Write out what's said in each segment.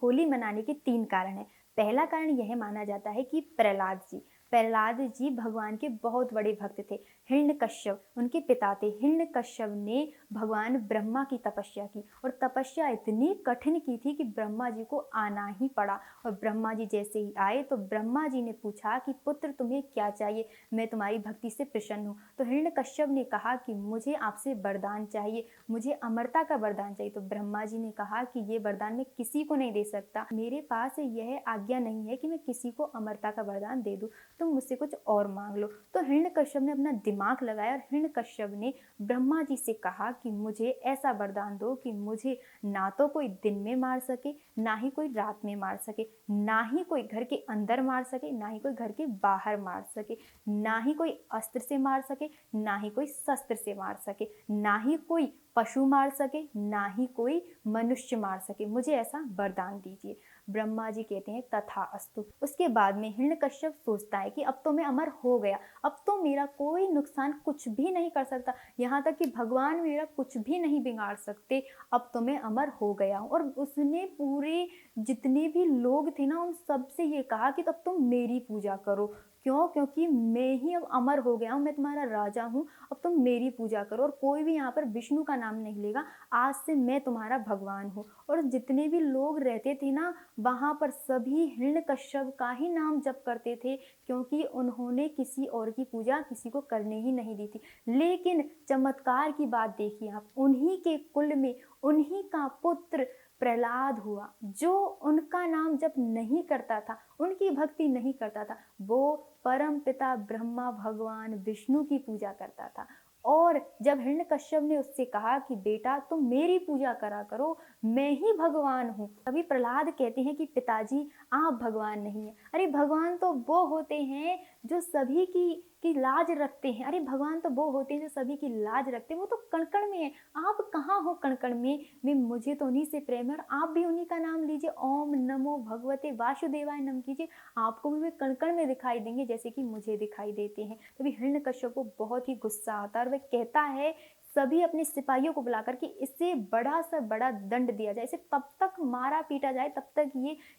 होली मनाने के 3 कारण हैं। पहला कारण यह माना जाता है कि प्रहलाद जी भगवान के बहुत बड़े भक्त थे। हिरण्यकश्यप उनके पिता थे। हिरण्यकश्यप ने भगवान ब्रह्मा की तपस्या की और तपस्या इतनी कठिन की थी कि ब्रह्मा जी को आना ही पड़ा। और ब्रह्मा जी जैसे ही आए तो ब्रह्मा जी ने पूछा कि पुत्र तुम्हें क्या चाहिए, मैं तुम्हारी भक्ति से प्रसन्न हूँ। तो हिरण्यकश्यप ने कहा कि मुझे आपसे वरदान चाहिए, मुझे अमरता का वरदान चाहिए। तो ब्रह्मा जी ने कहा कि ये वरदान मैं किसी को नहीं दे सकता, मेरे पास यह आज्ञा नहीं है कि मैं किसी को अमरता का वरदान दे दूं, तुम मुझसे कुछ और मांग लो। तो हिरण्यकश्यप ने अपना दिमाग लगाया और हिरण्यकश्यप ने ब्रह्मा जी से कहा कि मुझे ऐसा वरदान दो कि मुझे ना तो कोई दिन में मार सके, ना ही कोई रात में मार सके, ना ही कोई घर के अंदर मार सके, ना ही कोई घर के बाहर मार सके, ना ही कोई अस्त्र से मार सके, ना ही कोई शस्त्र से मार सके, ना ही कोई पशु मार सके, ना ही कोई मनुष्य मार सके, मुझे ऐसा वरदान दीजिए। ब्रह्मा जी कहते हैं तथास्तु। उसके बाद में हिरण्यकश्यप सोचता है कि अब तो मैं अमर हो गया, अब तो मेरा कोई नुकसान कुछ भी नहीं कर सकता, यहाँ तक कि भगवान मेरा कुछ भी नहीं बिगाड़ सकते, अब तो मैं अमर हो गया हूँ। और उसने पूरे जितने भी लोग थे ना उन सबसे ये कहा कि तब तुम मेरी पूजा करो। क्यों? क्योंकि मैं ही अब अमर हो गया हूँ, मैं तुम्हारा राजा हूँ, अब तुम मेरी पूजा करो और कोई भी यहाँ पर विष्णु का नाम नहीं लेगा, आज से मैं तुम्हारा भगवान हूँ। और जितने भी लोग रहते थे ना वहाँ पर सभी हिरण्यकश्यप का ही नाम जप करते थे, क्योंकि उन्होंने किसी और की पूजा किसी को करने ही नहीं दी थी। लेकिन चमत्कार की बात देखिए आप, उन्हीं के कुल में उन्हीं का पुत्र प्रहलाद हुआ, जो उनका नाम जप नहीं करता था, उनकी भक्ति नहीं करता था, वो परम पिता ब्रह्मा भगवान विष्णु की पूजा करता था। और जब हिरण्यकश्यप ने उससे कहा कि बेटा तुम मेरी पूजा करा करो, मैं ही भगवान हूँ, तभी प्रहलाद कहते हैं कि पिताजी आप भगवान नहीं है। अरे भगवान तो वो होते हैं जो सभी की लाज रखते हैं, अरे भगवान तो वो होते हैं जो सभी की लाज रखते हैं, वो तो कण कण में है, आप कहाँ हो कण कण में मुझे तो उन्हीं से प्रेम है और आप भी उन्हीं का नाम लीजिए, ओम नमो भगवते वासुदेवाय नम कीजिए, आपको भी वे कण कण में दिखाई देंगे जैसे कि मुझे दिखाई देते हैं। तभी हिरण्यकश्यप को बहुत ही गुस्सा आता है और वह कहता है सभी अपने सिपाहियों को बुलाकर कि इसे बड़ा से बड़ा दंड दिया जाए, इसे तब तक मारा पीटा जाए तब तक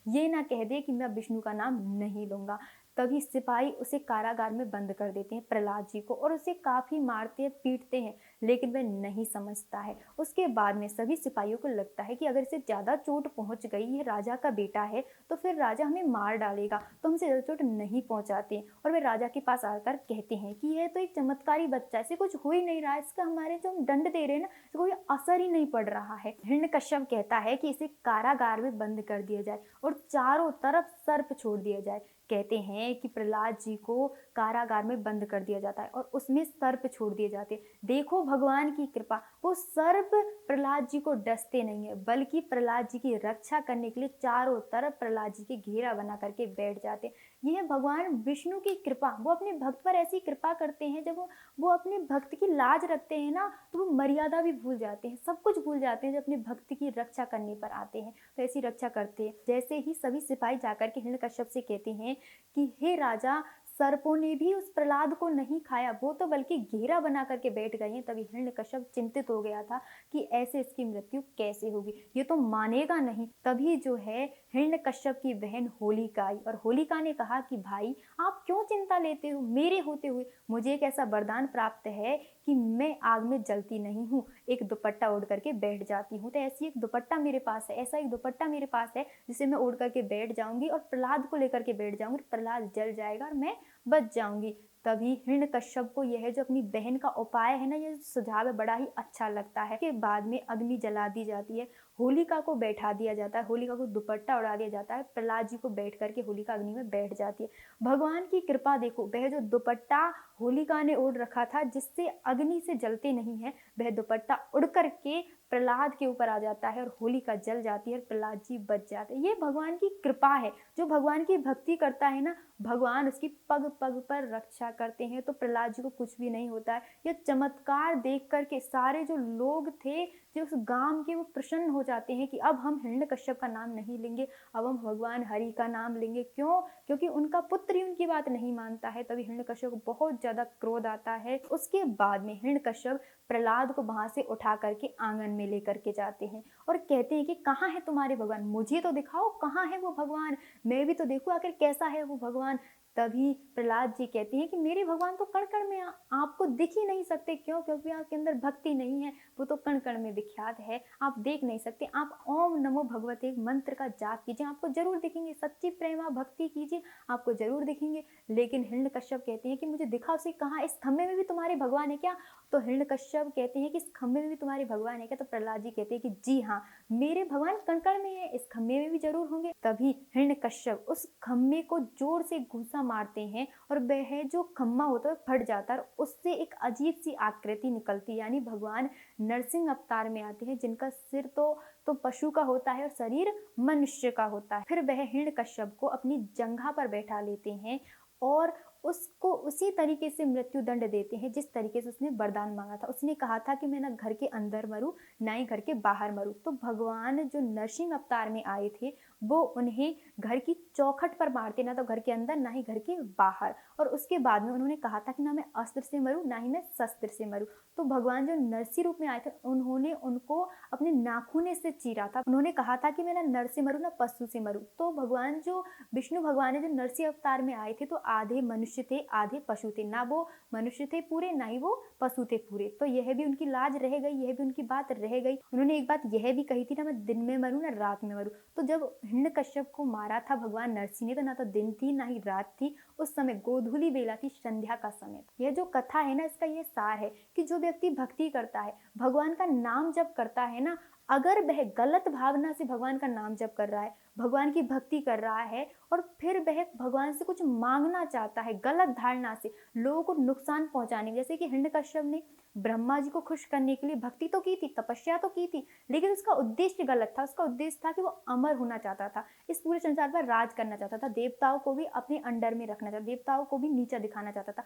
ये ना कह दे कि मैं विष्णु का नाम नहीं लूंगा। तभी सिपाही उसे कारागार में बंद कर देते हैं प्रहलाद जी को और उसे काफी मारते हैं पीटते हैं, लेकिन वह नहीं समझता है। उसके बाद में सभी सिपाहियों को लगता है कि अगर इसे ज्यादा चोट पहुंच गई, ये राजा का बेटा है, तो फिर राजा हमें मार डालेगा, तो हमसे ज्यादा चोट नहीं पहुंचाते। और वे राजा के पास आकर कहते हैं कि यह तो एक चमत्कारी बच्चा है, इसे कुछ हो ही नहीं रहा है, इसका हमारे जो हम दंड दे रहे हैं ना इसको कोई असर ही नहीं पड़ रहा है। हिरण्यकश्यप कहता है कि इसे कारागार में बंद कर दिया जाए और चारों तरफ सर्प छोड़ दिया जाए। कहते हैं कि प्रहलाद जी को कारागार में बंद कर दिया जाता है और उसमें सर्प छोड़ दिए जाते हैं। देखो भगवान की कृपा, वो सर्प प्रहलाद जी को डसते नहीं है, बल्कि प्रहलाद जी की रक्षा करने के लिए चारों तरफ प्रहलाद जी के घेरा बना करके बैठ जाते हैं। यह भगवान विष्णु की कृपा, वो अपने भक्त पर ऐसी कृपा करते हैं, जब वो अपने भक्त की लाज रखते हैं ना तो वो मर्यादा भी भूल जाते हैं, सब कुछ भूल जाते हैं जब अपने भक्त की रक्षा करने पर आते हैं, तो ऐसी रक्षा करते हैं। जैसे ही सभी सिपाही जाकर के हिरण्यकश्यप से कहते हैं कि हे राजा, सर्पों ने भी उस प्रहलाद को नहीं खाया, वो तो बल्कि घेरा बना करके बैठ गए हैं। तभी हिरण्यकश्यप चिंतित हो गया था कि ऐसे इसकी मृत्यु कैसे होगी, ये तो मानेगा नहीं। तभी जो है हिरण्यकश्यप की बहन होलिका आई और होलिका ने कहा कि भाई आप क्यों चिंता लेते हो, मेरे होते हुए मुझे एक ऐसा वरदान प्राप्त है कि मैं आग में जलती नहीं हूँ, एक दुपट्टा ओढ़ करके बैठ जाती हूँ। तो ऐसी एक दुपट्टा मेरे पास है, ऐसा एक दुपट्टा मेरे पास है जिसे मैं ओढ़ करके बैठ जाऊंगी और प्रहलाद को लेकर के बैठ जाऊंगी, प्रहलाद जल जाएगा और मैं बच जाऊंगी। तभी हिरण्यकश्यप को यह जो अपनी बहन का उपाय है ना, ये सुझाव है, बड़ा ही अच्छा लगता है। के बाद में अग्नि जला दी जाती है, होलिका को बैठा दिया जाता है, होलिका को दुपट्टा उड़ा दिया जाता है, प्रहलाद जी को बैठ करके होलिका अग्नि में बैठ जाती है। भगवान की कृपा देखो, वह जो दुपट्टा होलिका ने ओढ़ रखा था जिससे अग्नि से जलते नहीं है, वह दुपट्टा उड़ करके प्रहलाद के ऊपर आ जाता है और होलिका जल जाती है और प्रहलाद जी बच जाते हैं। ये भगवान की कृपा है, जो भगवान की भक्ति करता है ना भगवान उसकी पग पग पर रक्षा करते हैं, तो प्रहलाद जी को कुछ भी नहीं होता है। यह चमत्कार देख करके सारे जो लोग थे जो उस गांव के वो प्रसन्न हो जाते हैं कि अब हम हिरण्यकश्यप का नाम नहीं लेंगे, अब हम भगवान हरि का नाम लेंगे। क्यों? क्योंकि उनका पुत्र ही उनकी बात नहीं मानता है। तभी हिरण्यकश्यप को बहुत ज्यादा क्रोध आता है। उसके बाद में हिरण्यकश्यप प्रहलाद को वहां से उठा करके आंगन में लेकर के जाते हैं और कहते हैं कि कहाँ है तुम्हारे भगवान, मुझे तो दिखाओ कहाँ है वो भगवान, मैं भी तो देखूं आखिर कैसा है वो भगवान। तभी प्रहलाद जी कहते हैं कि मेरे भगवान तो कण कण में आपको दिख ही नहीं सकते। क्यों? क्योंकि आपके अंदर भक्ति नहीं है, वो तो कण कण में विख्यात है, आप देख नहीं सकते। आप ओम नमो भगवते मंत्र का जाप कीजिए, आपको जरूर दिखेंगे। सच्ची प्रेमा भक्ति कीजिए, आपको जरूर दिखेंगे। लेकिन हिरण्यकश्यप कहते हैं कि मुझे दिखाओ से कहाँ, इस खम्भे में भी तुम्हारे भगवान है क्या? तो हिरण्यकश्यप कहते हैं कि इस खम्भे में भी तुम्हारे भगवान है क्या? तो प्रहलाद जी कहते हैं कि जी हाँ, मेरे भगवान कण कण में है, इस खम्भे में भी जरूर होंगे। तभी हिरण्यकश्यप उस खम्भे को जोर से घूंसा मारते हैं और वह जो खम्भा होता है फट जाता है और उससे एक अजीब सी आकृति निकलती है, यानी भगवान नरसिंह अवतार में आते हैं, जिनका सिर तो पशु का होता है और शरीर मनुष्य का होता है। फिर वह हिरण्यकश्यप को अपनी जंघा पर बैठा लेते हैं और उसको उसी तरीके से मृत्यु दंड देते हैं जिस तरीके से उसने वरदान मांगा था। उसने कहा था कि मैं ना घर के अंदर मरूं ना ही घर के बाहर मरूं। तो भगवान जो नरसिंह अवतार में आए थे वो उन्हें घर की चौखट पर मारते, ना तो घर के अंदर ना ही घर के बाहर। और उसके बाद में उन्होंने कहा था कि ना मैं अस्त्र से मरूं ना ही मैं शस्त्र से मरूं। तो भगवान जो नरसिंह रूप में आए थे उन्होंने उनको अपने नाखूने से चीरा था। उन्होंने कहा था कि मैं ना नर से मरूं ना पशु से मरूं। तो भगवान जो विष्णु भगवान है जो नरसिंह अवतार में आए थे तो आधे मनुष्य थे आधे पशु थे, ना वो मनुष्य थे पूरे ना ही वो पशु थे पूरे। तो यह भी उनकी लाज रह गई, यह भी उनकी बात रह गई। उन्होंने एक बात यह भी कही थी ना मैं दिन में मरूं ना रात में मरूं। तो जब हिरण्यकश्यप को मारा था भगवान नरसिंह ने तो ना तो दिन थी ना ही रात थी, उस समय गोधूली बेला थी, संध्या का समय। यह जो कथा है ना इसका यह सार है कि जो व्यक्ति भक्ति करता है, भगवान का नाम जप करता है ना, अगर वह गलत भावना से भगवान का नाम जप कर रहा है, भगवान की भक्ति कर रहा है और फिर वह भगवान से कुछ मांगना चाहता है गलत धारणा से, लोगों को नुकसान पहुंचाने, जैसे कि हिरण्यकश्यप ने ब्रह्मा जी को खुश करने के लिए भक्ति तो की थी, तपस्या तो की थी, लेकिन उसका उद्देश्य गलत था। उसका उद्देश्य था कि वो अमर होना चाहता था, इस पूरे संसार पर राज करना चाहता था, देवताओं को भी अपने अंडर में रखना चाहता, देवताओं को भी नीचा दिखाना चाहता था,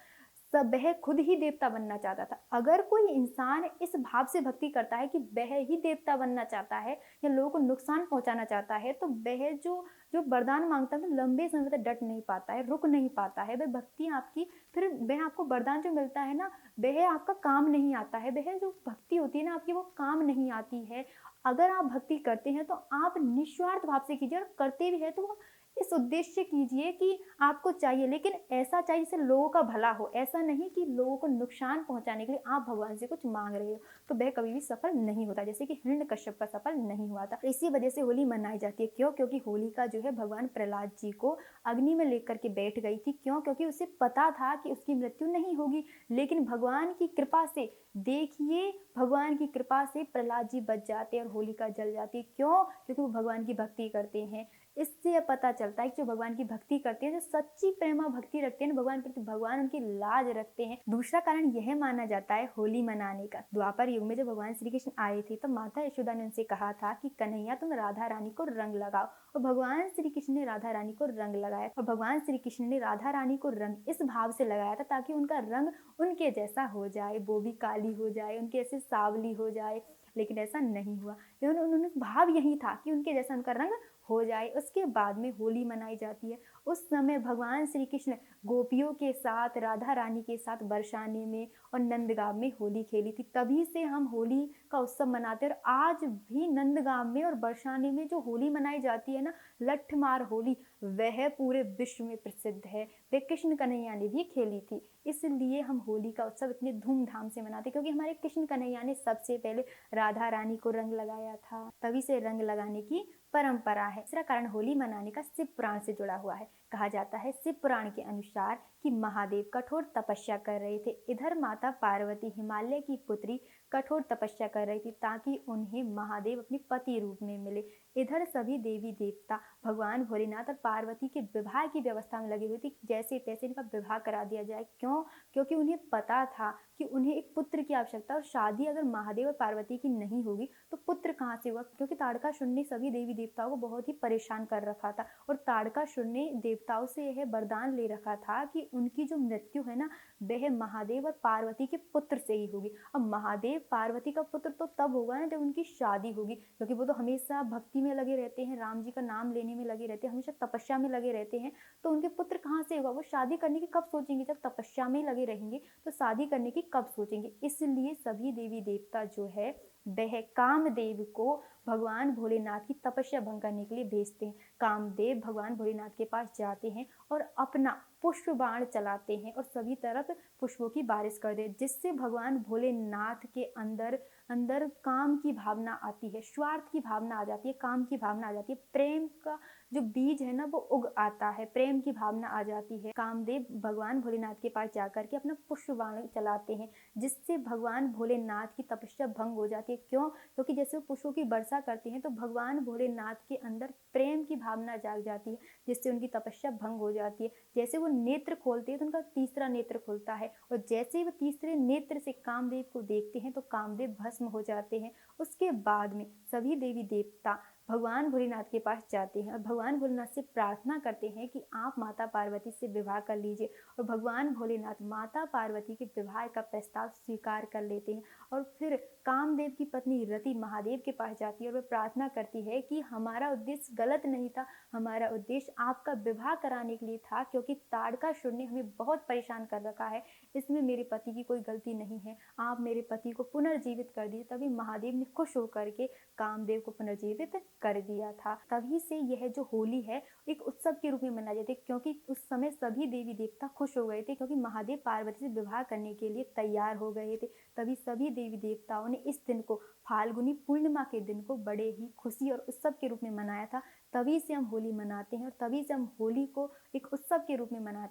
सब वह खुद ही देवता बनना चाहता था। अगर कोई इंसान इस भाव से भक्ति करता है कि वह ही देवता बनना चाहता है या लोगों को नुकसान पहुंचाना चाहता है, तो वह जो जो वरदान मांगता है तो लंबे समय तक डट नहीं पाता है, रुक नहीं पाता है। वह भक्ति आपकी, फिर वह आपको वरदान जो मिलता है ना वह आपका काम नहीं आता है। वह जो भक्ति होती है ना आपकी वो काम नहीं आती है। अगर आप भक्ति करते हैं तो आप निस्वार्थ भाव से कीजिए, और करते भी है तो इस उद्देश्य कीजिए कि आपको चाहिए, लेकिन ऐसा चाहिए जिससे लोगों का भला हो, ऐसा नहीं कि लोगों को नुकसान पहुंचाने के लिए आप भगवान से कुछ मांग रहे हो, तो वह कभी भी सफल नहीं होता, जैसे कि हिरण्यकश्यप का सफल नहीं हुआ था। इसी वजह से होली मनाई जाती है। क्यों? क्योंकि होलिका जो है भगवान प्रहलाद जी को अग्नि में लेकर के बैठ गई थी। क्यों? क्योंकि उसे पता था कि उसकी मृत्यु नहीं होगी, लेकिन भगवान की कृपा से, देखिए भगवान की कृपा से प्रहलाद जी बच जाते हैं और होलिका जल जाती है। क्यों? क्योंकि वो भगवान की भक्ति करते हैं। इससे पता चलता है कि जो भगवान की भक्ति करते हैं, जो सच्ची प्रेमा भक्ति रखते हैं भगवान प्रति, भगवान उनकी लाज रखते हैं। दूसरा कारण यह माना जाता है होली मनाने का। द्वापर युग में जब भगवान श्री कृष्ण आए थे तो माता यशोदा ने उनसे कहा था कि कन्हैया तुम राधा रानी को रंग लगाओ, और भगवान श्री कृष्ण ने राधा रानी को रंग लगाया। और भगवान श्री कृष्ण ने राधा रानी को रंग इस भाव से लगाया था ताकि उनका रंग उनके जैसा हो जाए, वो भी काली हो जाए, उनके ऐसे सावली हो जाए, लेकिन ऐसा नहीं हुआ। उन्होंने भाव यही था कि उनके जैसा उनका रंग हो जाए। उसके बाद में होली मनाई जाती है। उस समय भगवान श्री कृष्ण गोपियों के साथ, राधा रानी के साथ बरसाने में और नंदगांव में होली खेली थी। तभी से हम होली का उत्सव मनाते हैं। और आज भी नंदगांव में और बरसाने में जो होली मनाई जाती है ना, लठमार होली, वह पूरे विश्व में प्रसिद्ध है। वह कृष्ण कन्हैया ने भी खेली थी, इसलिए हम होली का उत्सव इतने धूमधाम से मनाते हैं, क्योंकि हमारे कृष्ण कन्हैया ने सबसे पहले राधा रानी को रंग लगाया था, तभी से रंग लगाने की परंपरा है। तीसरा कारण होली मनाने का शिव पुराण से जुड़ा हुआ है। कहा जाता है शिव पुराण के अनुसार कि महादेव कठोर तपस्या कर रहे थे। इधर माता पार्वती हिमालय की पुत्री कठोर तपस्या कर रही थी ताकि उन्हें महादेव अपने पति रूप में मिले। इधर सभी देवी देवता भगवान भोलेनाथ और पार्वती के विवाह की व्यवस्था में लगे हुए थे, जैसे तैसे इनका विवाह करा दिया जाए। क्यों? क्योंकि उन्हें पता था कि उन्हें एक पुत्र की आवश्यकता, और शादी अगर महादेव और पार्वती की नहीं होगी तो पुत्र कहाँ से होगा? क्योंकि ताड़कासुर ने सभी देवी देवताओं को बहुत ही परेशान कर रखा था, और ताड़कासुर ने देवताओं से यह वरदान ले रखा था कि उनकी जो मृत्यु है ना, वह महादेव और पार्वती के पुत्र से ही होगी। अब महादेव पार्वती का पुत्र तो तब होगा ना जब उनकी शादी होगी, क्योंकि वो तो हमेशा भक्ति में लगे रहते हैं, राम जी का नाम लेने में लगे रहते हैं, हमेशा तपस्या में लगे रहते हैं। तो उनके पुत्र कहाँ से होगा? वो शादी करने की कब सोचेंगे? जब तपस्या में लगे रहेंगे तो शादी करने की कब सोचेंगे? इसलिए सभी देवी देवता जो है वह कामदेव को भगवान भोलेनाथ की तपस्या भंग करने के लिए भेजते हैं। कामदेव भगवान भोलेनाथ के पास जाते हैं और अपना पुष्प बाण चलाते हैं और सभी तरफ पुष्पों की बारिश कर दे, जिससे भगवान भोलेनाथ के अंदर अंदर काम की भावना आती है, स्वार्थ की भावना आ जाती है, काम की भावना आ जाती है, प्रेम का जो बीज है ना वो उग आता है, प्रेम की भावना आ जाती है। कामदेव भगवान भोलेनाथ के पास जाकर के अपना पुष्प बाण चलाते हैं, जिससे भगवान भोलेनाथ की तपस्या भंग हो जाती है। क्यों? क्योंकि जैसे वो पुष्पों की वर्षा करते हैं तो भगवान भोलेनाथ के अंदर प्रेम की भावना जाग जाती है, जिससे उनकी तपस्या भंग हो जाती है। जैसे वो नेत्र खोलते हैं तो उनका तीसरा नेत्र खुलता है, और जैसे ही वो तीसरे नेत्र से कामदेव को देखते हैं तो कामदेव भस्म हो जाते हैं। उसके बाद में सभी देवी देवता भगवान भोलेनाथ के पास जाते हैं और भगवान भोलेनाथ से प्रार्थना करते हैं कि आप माता पार्वती से विवाह कर लीजिए, और भगवान भोलेनाथ माता पार्वती के विवाह का प्रस्ताव स्वीकार कर लेते हैं। और फिर कामदेव की पत्नी रति महादेव के पास जाती है और वह प्रार्थना करती है कि हमारा उद्देश्य गलत नहीं था, हमारा उद्देश्य आपका विवाह कराने के लिए था, क्योंकि ताड़कासुर ने हमें बहुत परेशान कर रखा है, इसमें मेरे पति की कोई गलती नहीं है, आप मेरे पति को पुनर्जीवित कर दीजिए। तभी महादेव ने खुश होकर के कामदेव को पुनर्जीवित कर दिया था। तभी से यह जो होली है एक उत्सव के रूप में मनाई जाती है, क्योंकि उस समय सभी देवी देवता खुश हो गए थे, क्योंकि महादेव पार्वती से विवाह करने के लिए तैयार हो गए थे। तभी सभी देवी देवताओं ने इस दिन को, फाल्गुनी पूर्णिमा के दिन को, बड़े ही खुशी और उत्सव के रूप में मनाया था। तभी से हम होली मनाते हैं और तभी से हम होली को एक उत्सव के रूप में मनाते हैं।